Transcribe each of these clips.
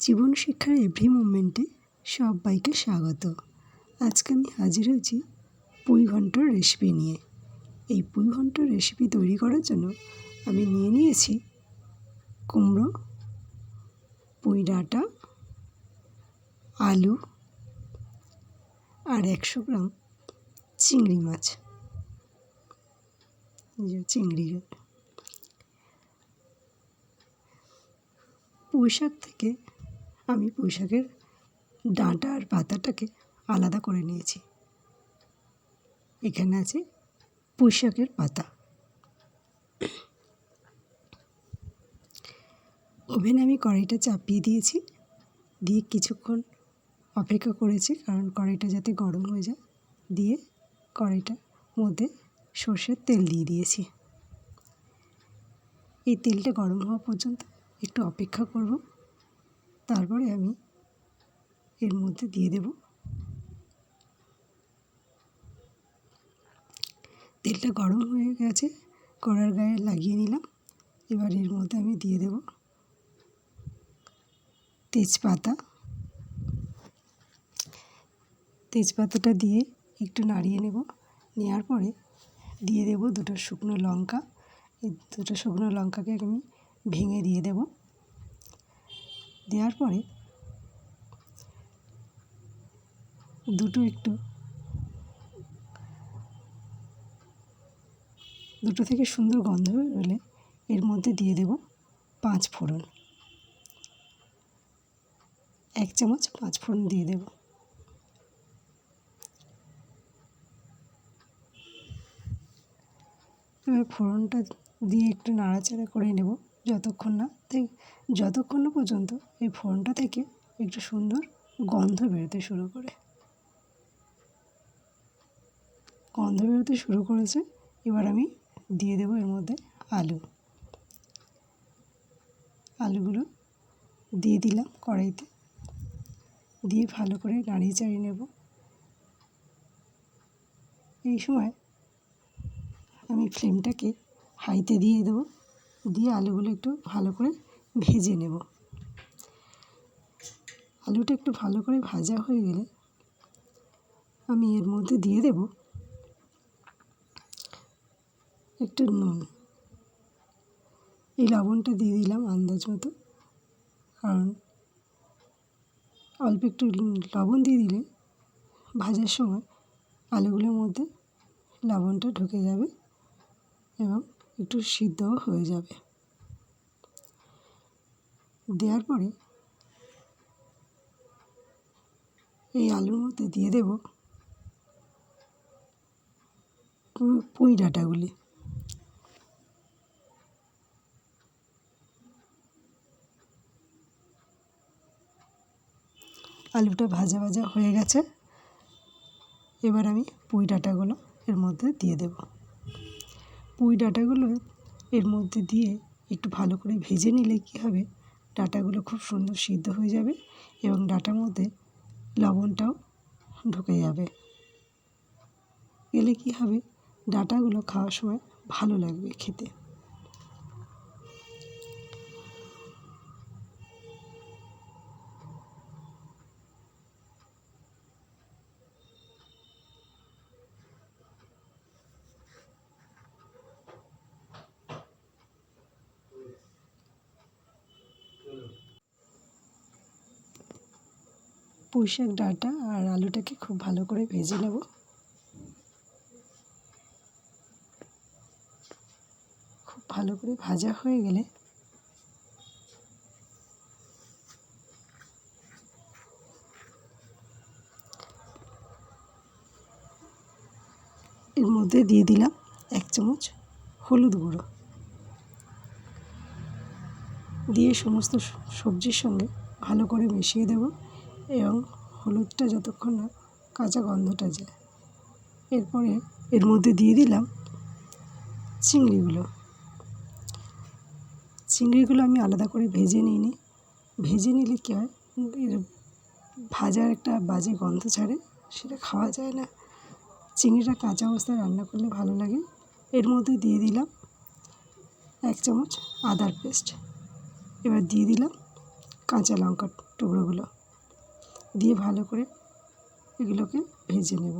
জীবন শিক্ষার এভরি মোমেন্টে সবাইকে স্বাগত। আজকে আমি হাজির হয়েছি পুঁই ঘন্টর রেসিপি নিয়ে। এই পুঁই ঘন্টর রেসিপি তৈরি করার জন্য আমি নিয়ে নিয়েছি কুমড়ো, পুঁই ডাঁটা, আলু আর 100 গ্রাম চিংড়ি মাছ। চিংড়ি পুঁই শাক থেকে আমি পুঁই শাকের ডাঁটা আর পাতাটাকে আলাদা করে নিয়েছি। এখানে আছে পুঁই শাকের পাতা। ওভেনে আমি কড়াইটা চাপিয়ে দিয়েছি, দিয়ে কিছুক্ষণ অপেক্ষা করেছি, কারণ কড়াইটা যাতে গরম হয়ে যায়। দিয়ে কড়াইটার মধ্যে সর্ষের তেল দিয়ে দিয়েছি। এই তেলটা গরম হওয়া পর্যন্ত একটু অপেক্ষা করব। তারপরে আমি এর মধ্যে দিয়ে দেব তেলটা গরম হয়ে গেছে, কড়ার গায়ে লাগিয়ে নিলাম। এবার এর মধ্যে আমি দিয়ে দেব তেজপাতাটা দিয়ে একটু নাড়িয়ে নেব। নেওয়ার পরে দিয়ে দেব 2টো শুকনো লঙ্কা। এই 2টো শুকনো লঙ্কাকে আমি ভেঙে দিয়ে দেব। দেওয়ার পরে দুটো থেকে সুন্দর গন্ধ বেরোলে এর মধ্যে দিয়ে দেব 5 ফোড়ন। 1 চামচ 5 ফোড়ন দিয়ে দেব। এবার ফোড়নটা দিয়ে একটু নাড়াচাড়া করে নেব যতক্ষণ না পর্যন্ত এই ফোড়নটা থেকে একটু সুন্দর গন্ধ বেরোতে শুরু করে। গন্ধ বেরোতে শুরু করেছে। এবার আমি দিয়ে দেব এর মধ্যে আলুগুলো দিয়ে দিলাম কড়াইতে, দিয়ে ভালো করে নাড়িয়ে চাড়িয়ে নেব। এই সময় আমি ফ্লেমটাকে হাইতে দিয়ে দেবো, দিয়ে আলুগুলো একটু ভালো করে ভেজে নেব। আলুটা একটু ভালো করে ভাজা হয়ে গেলে আমি এর মধ্যে দিয়ে দেব একটু নুন। এই লবণটা দিয়ে দিলাম আন্দাজ মতো, কারণ অল্প একটু লবণ দিয়ে দিলে ভাজার সময় আলুগুলোর মধ্যে লবণটা ঢুকে যাবে এবং একটু সিদ্ধও হয়ে যাবে। দেওয়ার পরে এই আলুর মধ্যে দিয়ে দেব পুঁই ডাঁটাগুলি। আলুটা ভাজা ভাজা হয়ে গেছে। এবার আমি পুঁই ডাঁটাগুলো এর মধ্যে দিয়ে দেব। পুঁই ডাঁটাগুলো এর মধ্যে দিয়ে একটু ভালো করে ভেজে নিলে কী হবে, ডাঁটাগুলো খুব সুন্দর সিদ্ধ হয়ে যাবে এবং ডাঁটার মধ্যে লবণটাও ঢুকে যাবে। এলে কী হবে, ডাঁটাগুলো খাওয়ার সময় ভালো লাগবে খেতে। পুঁই শাক, ডাঁটা আর আলুটাকে খুব ভালো করে ভেজে নেব। খুব ভালো করে ভাজা হয়ে গেলে এর মধ্যে দিয়ে দিলাম 1 চামচ হলুদ গুঁড়ো। দিয়ে সমস্ত সবজির সঙ্গে ভালো করে মিশিয়ে দেব এবং হলুদটা যতক্ষণ না কাঁচা গন্ধটা যায়। এরপরে এর মধ্যে দিয়ে দিলাম চিংড়িগুলো আমি আলাদা করে ভেজে নিইনি। ভেজে নিলে কী হয়, এর ভাজার একটা বাজে গন্ধ ছাড়ে, সেটা খাওয়া যায় না। চিংড়িটা কাঁচা অবস্থায় রান্না করলে ভালো লাগে। এর মধ্যে দিয়ে দিলাম 1 চামচ আদার পেস্ট। এবার দিয়ে দিলাম কাঁচা লঙ্কার টুকরোগুলো দিয়ে ভালো করে এগুলোকে ভেজে নেব।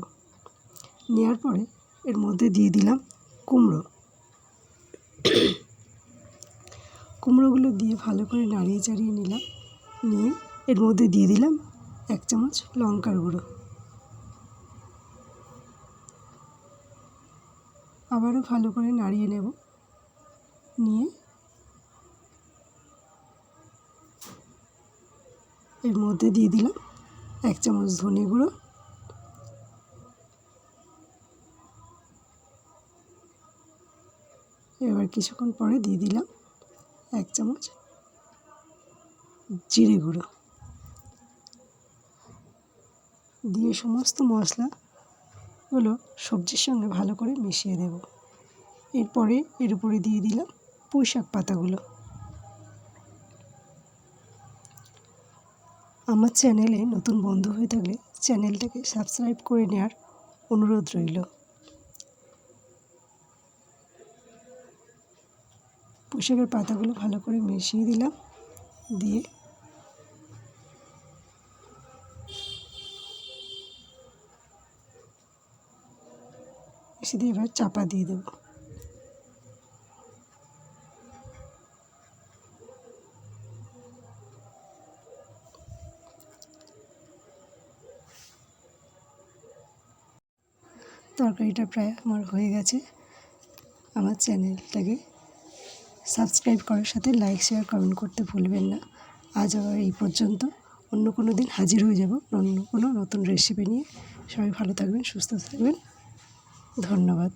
নেওয়ার পরে এর মধ্যে দিয়ে দিলাম কুমড়োগুলো দিয়ে ভালো করে নাড়িয়ে চাড়িয়ে নিলাম। নিয়ে এর মধ্যে দিয়ে দিলাম 1 চামচ লঙ্কার গুঁড়ো। আবারও ভালো করে নাড়িয়ে নেব। নিয়ে এর মধ্যে দিয়ে দিলাম 1 চামচ ধনে গুঁড়ো, এবার কিছুক্ষণ পরে দিয়ে দিলাম 1 চামচ জিরে গুঁড়ো। দিয়ে সমস্ত মশলাগুলো সবজির সঙ্গে ভালো করে মিশিয়ে দেব। এরপরে এর উপরে দিয়ে দিলাম পুঁই শাক পাতাগুলো। আমার চ্যানেলে নতুন বন্ধু হয়ে থাকলে চ্যানেলটাকে সাবস্ক্রাইব করে নেওয়ার অনুরোধ রইল। পুঁই শাকের পাতাগুলো ভালো করে মিশিয়ে দিলাম। দিয়ে এবার চাপা দিয়ে দেব। তরকারিটা প্রায় আমার হয়ে গেছে। আমার চ্যানেলটাকে সাবস্ক্রাইব করার সাথে লাইক শেয়ার কমেন্ট করতে ভুলবেন না। আজ আবার এই পর্যন্ত। অন্য কোনো দিন হাজির হয়ে যাব অন্য কোনো নতুন রেসিপি নিয়ে। সবাই ভালো থাকবেন, সুস্থ থাকবেন। ধন্যবাদ।